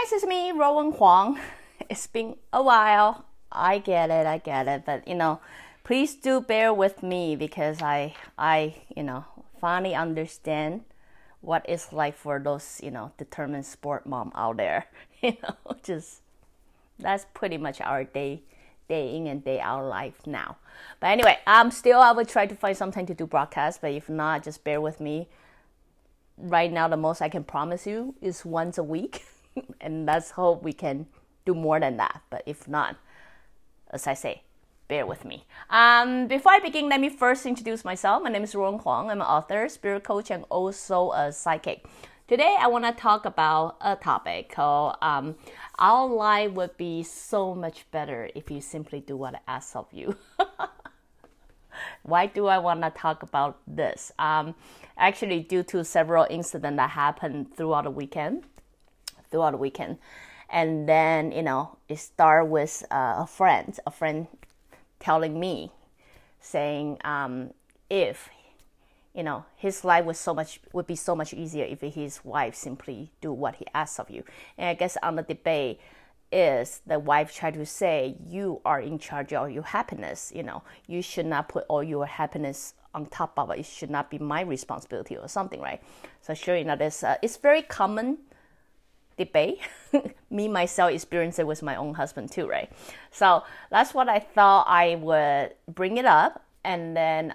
guys, it's me, Ruowen Huang. It's been a while. I get it. But, please do bear with me because I finally understand what it's like for those, determined sport mom out there. That's pretty much our day in and day out life now. But anyway, I will try to find something to do broadcast, but if not, just bear with me. Right now, the most I can promise you is once a week. And let's hope we can do more than that. But if not, as I say, bear with me. Before I begin, let me first introduce myself. My name is Ruowen Huang. I'm an author, spirit coach, and also a psychic. Today, I want to talk about a topic called our life would be so much better if you simply do what I ask of you. Why do I want to talk about this? Actually, due to several incidents that happened throughout the weekend. And then, it started with a friend telling me, saying, if, his life would be so much easier if his wife simply do what he asks of you. And I guess on the debate is the wife tried to say, you are in charge of your happiness. You should not put all your happiness on top of it. It should not be my responsibility or something, right? So sure enough, it's very common debate. Me, myself, experience it with my own husband too, right? So that's what I thought I would bring it up and then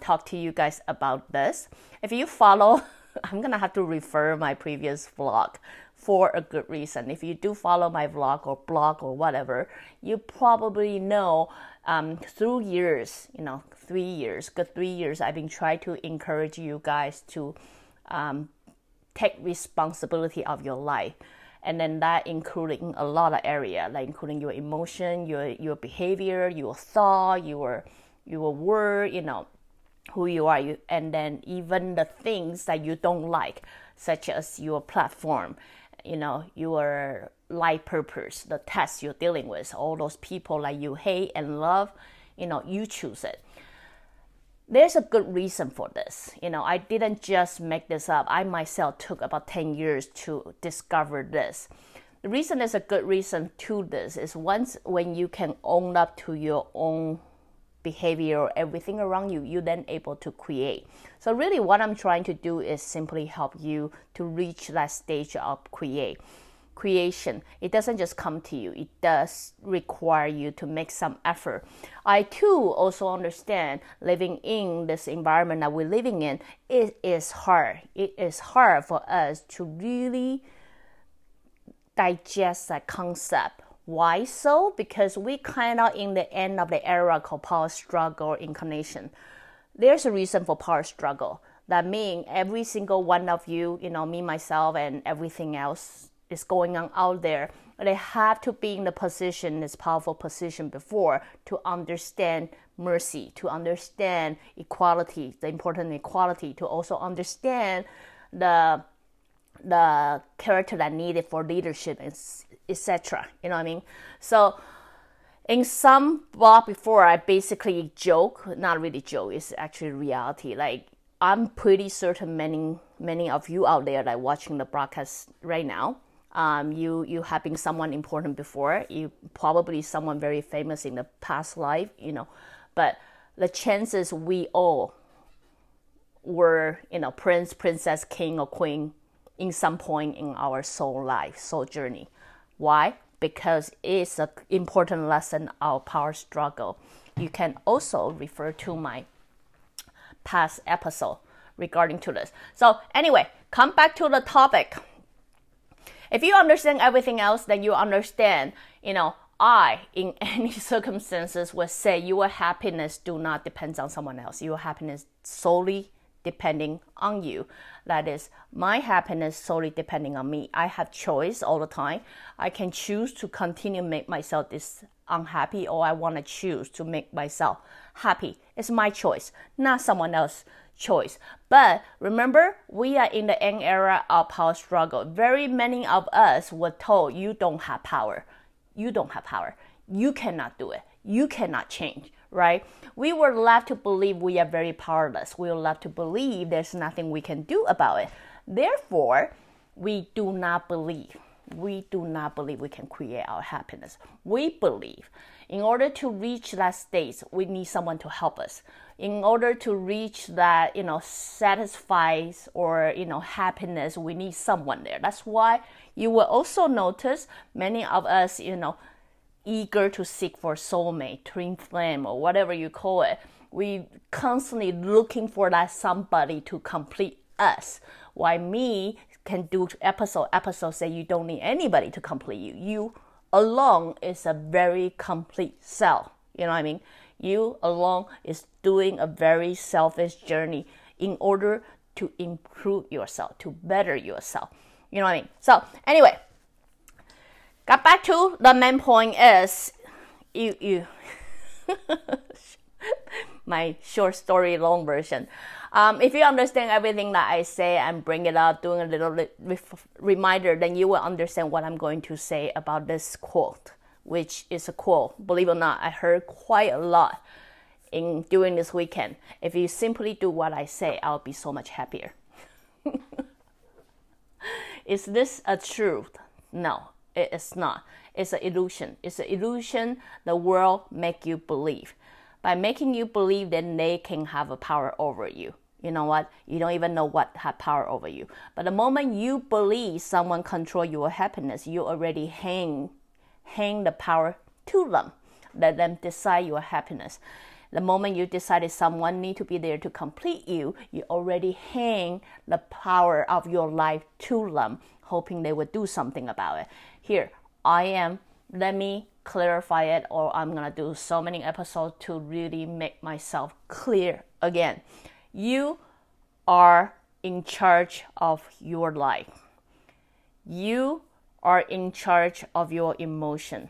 talk to you guys about this. If you follow, I'm going to have to refer my previous vlog for a good reason. If you do follow my vlog or blog or whatever, you probably know through years, 3 years, good 3 years, I've been trying to encourage you guys to take responsibility of your life. And then that including a lot of area, like including your emotion, your behavior, your thought, your word, who you are, and then even the things that you don't like, such as your platform, your life purpose, the tasks you're dealing with, all those people that you hate and love, you choose it. There's a good reason for this. I didn't just make this up. I myself took about 10 years to discover this. The reason there's a good reason to this is when you can own up to your own behavior or everything around you, you're then able to create. So really what I'm trying to do is simply help you to reach that stage of creation. It doesn't just come to you. It does require you to make some effort. I too also understand living in this environment that we're living in, it is hard. It is hard for us to really digest that concept. Why so? Because we kind of in the end of the era called power struggle incarnation. There's a reason for power struggle. That means every single one of you, me, myself, and everything else is going on out there. They have to be in the position, this powerful position before, to understand mercy, to understand equality, the important equality, to also understand the character that needed for leadership, etc. You know what I mean? So in some blog before, I basically joke, not really joke, it's actually reality. Like, I'm pretty certain many of you out there that are watching the broadcast right now, you have been someone important before. You probably someone very famous in the past life, but the chances we all were, prince, princess, king, or queen in some point in our soul life, soul journey. Why? Because it's an important lesson of power struggle. You can also refer to my past episode regarding to this. So anyway, come back to the topic. If you understand everything else, then you understand, I, in any circumstances, would say your happiness do not depend on someone else. Your happiness solely depending on you. That is, my happiness solely depending on me. I have choice all the time. I can choose to continue make myself this unhappy, or I want to choose to make myself happy. It's my choice, not someone else's choice. But remember, we are in the end era of power struggle. Very many of us were told, you don't have power. You don't have power. You cannot do it. You cannot change, right? We were left to believe we are very powerless. We were left to believe there's nothing we can do about it. Therefore, we do not believe we do not believe we can create our happiness. We believe in order to reach that state, we need someone to help us. In order to reach that, satisfies or, happiness, we need someone there. That's why you will also notice many of us, eager to seek for soulmate, twin flame, or whatever you call it. We constantly looking for that somebody to complete us. Why me can do episode say you don't need anybody to complete you. You alone is a very complete self. You know what I mean? You alone is doing a very selfish journey in order to improve yourself, to better yourself. You know what I mean? So anyway, got back to the main point is you my short story long version. If you understand everything that I say and bring it up, doing a little reminder, then you will understand what I'm going to say about this quote, which is a quote, believe it or not, I heard quite a lot during this weekend. If you simply do what I say, I'll be so much happier. Is this a truth? No, it is not. It's an illusion. It's an illusion the world make you believe. By making you believe that they can have a power over you. You know what? You don't even know what have power over you. But the moment you believe someone control your happiness, you already hang the power to them. Let them decide your happiness. The moment you decided someone need to be there to complete you, you already hang the power of your life to them, hoping they would do something about it. Here, I am. Let me clarify it, or I'm going to do so many episodes to really make myself clear again. You are in charge of your life. You are in charge of your emotion.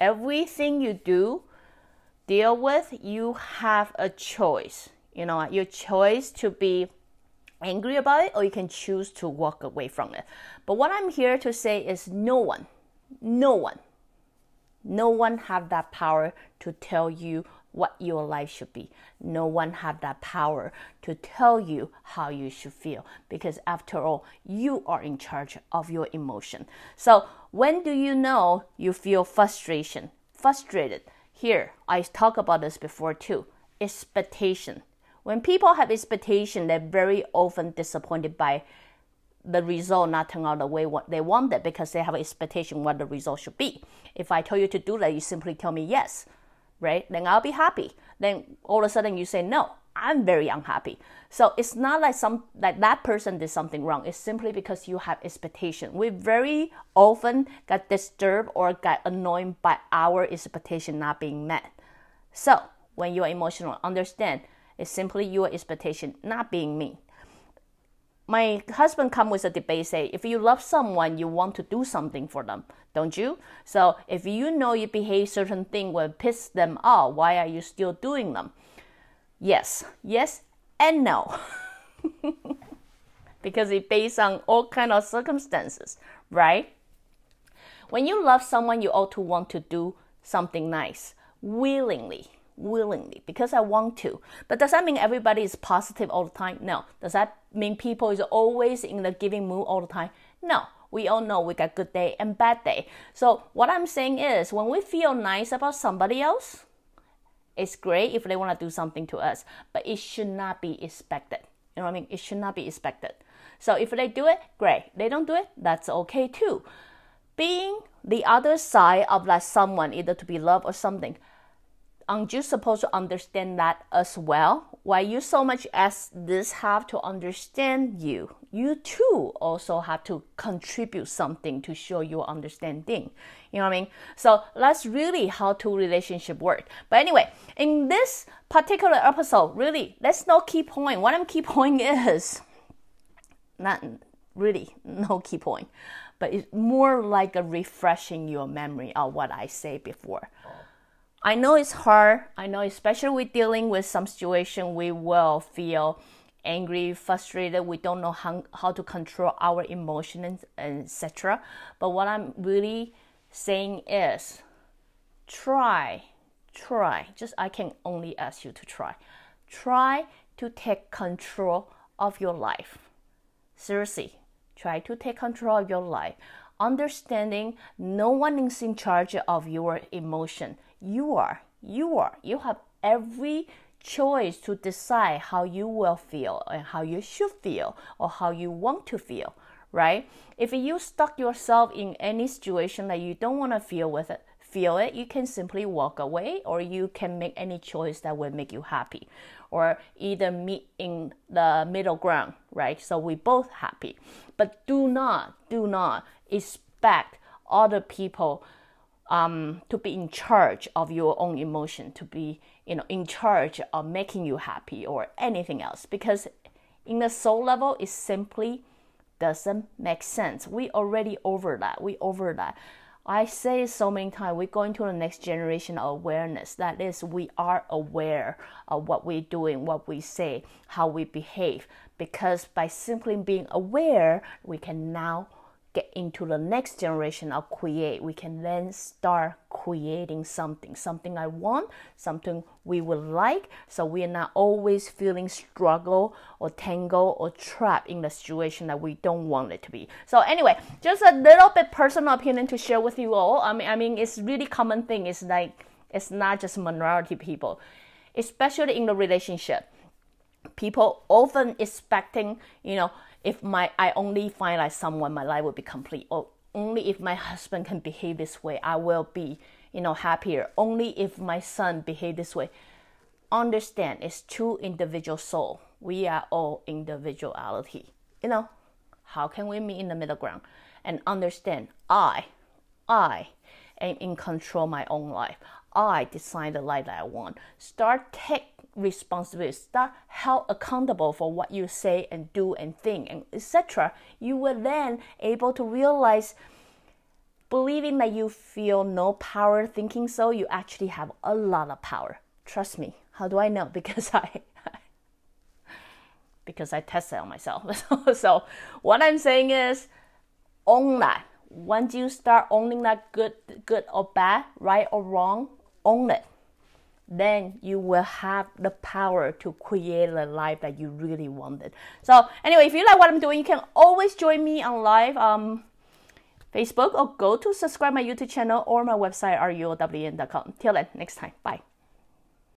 Everything you deal with, you have a choice. Your choice to be angry about it, or you can choose to walk away from it. But what I'm here to say is no one have that power to tell you what your life should be. No one have that power to tell you how you should feel, because after all, you are in charge of your emotion. So when do you know you feel frustrated? Here, I talked about this before too. Expectation. When people have expectation, they're very often disappointed by the result not turn out the way what they wanted, because they have an expectation what the result should be. If I tell you to do that, you simply tell me yes, right? Then I'll be happy. Then all of a sudden you say no, I'm very unhappy. So it's not like that person did something wrong. It's simply because you have expectation. We very often got disturbed or got annoyed by our expectation not being met. So when you are emotional, understand it's simply your expectation not being met. My husband come with a debate, say, if you love someone, you want to do something for them, don't you? So if you know you behave certain thing will piss them off, why are you still doing them? Yes and no. Because it's based on all kind of circumstances, right? When you love someone, you ought to want to do something nice, willingly, because I want to. But does that mean everybody is positive all the time? No. Does that mean people is always in the giving mood all the time? No. We all know we got good day and bad day. So what I'm saying is, when we feel nice about somebody else, it's great if they want to do something to us, but it should not be expected. You know what I mean? It should not be expected. So if they do it, great. They don't do it, that's okay too. Being the other side of that someone, either to be loved or something, aren't you supposed to understand that as well? Why you so much as this have to understand you too also have to contribute something to show your understanding. You know what I mean? So that's really how two relationship work. But anyway, in this particular episode, really, that's no key point. What I'm key point is not really no key point, but it's more like a refreshing your memory of what I said before. I know it's hard. I know, especially with dealing with some situation, we will feel angry, frustrated. We don't know how to control our emotions, etc. But what I'm really saying is, try. Just I can only ask you to try. Try to take control of your life. Seriously, try to take control of your life. understanding no one is in charge of your emotion. You are. You have every choice to decide how you will feel and how you should feel or how you want to feel, right? If you stuck yourself in any situation that you don't want to feel it, you can simply walk away, or you can make any choice that will make you happy, or either meet in the middle ground, right? So we both happy. But do not expect other people to be in charge of your own emotion, to be in charge of making you happy or anything else, because in the soul level, it simply doesn't make sense. We already over that. I say it so many times, we're going to the next generation of awareness. That is, we are aware of what we're doing, what we say, how we behave. Because by simply being aware, we can now get into the next generation of create. We can then start creating something I want, something we would like, so we are not always feeling struggle or tangle or trapped in the situation that we don't want it to be. So anyway, just a little bit personal opinion to share with you all. I mean, it's really common thing. It's like, it's not just minority people, especially in the relationship. People often expecting, if I only find like someone, my life will be complete. Or only if my husband can behave this way, I will be, happier. Only if my son behave this way. Understand, it's two individual soul. We are all individuality. How can we meet in the middle ground? And understand, I am in control of my own life. I decide the life that I want. Start take responsibility. Start held accountable for what you say and do and think and etc. You will then able to realize, believing that you feel no power thinking so, you actually have a lot of power. Trust me. How do I know? Because I tested on myself. So what I'm saying is, own that. Once you start owning that good or bad, right or wrong, own it. Then you will have the power to create the life that you really wanted. So anyway, if you like what I'm doing, you can always join me on live Facebook, or go to subscribe my YouTube channel or my website, ruowen.com. Till then, next time. Bye.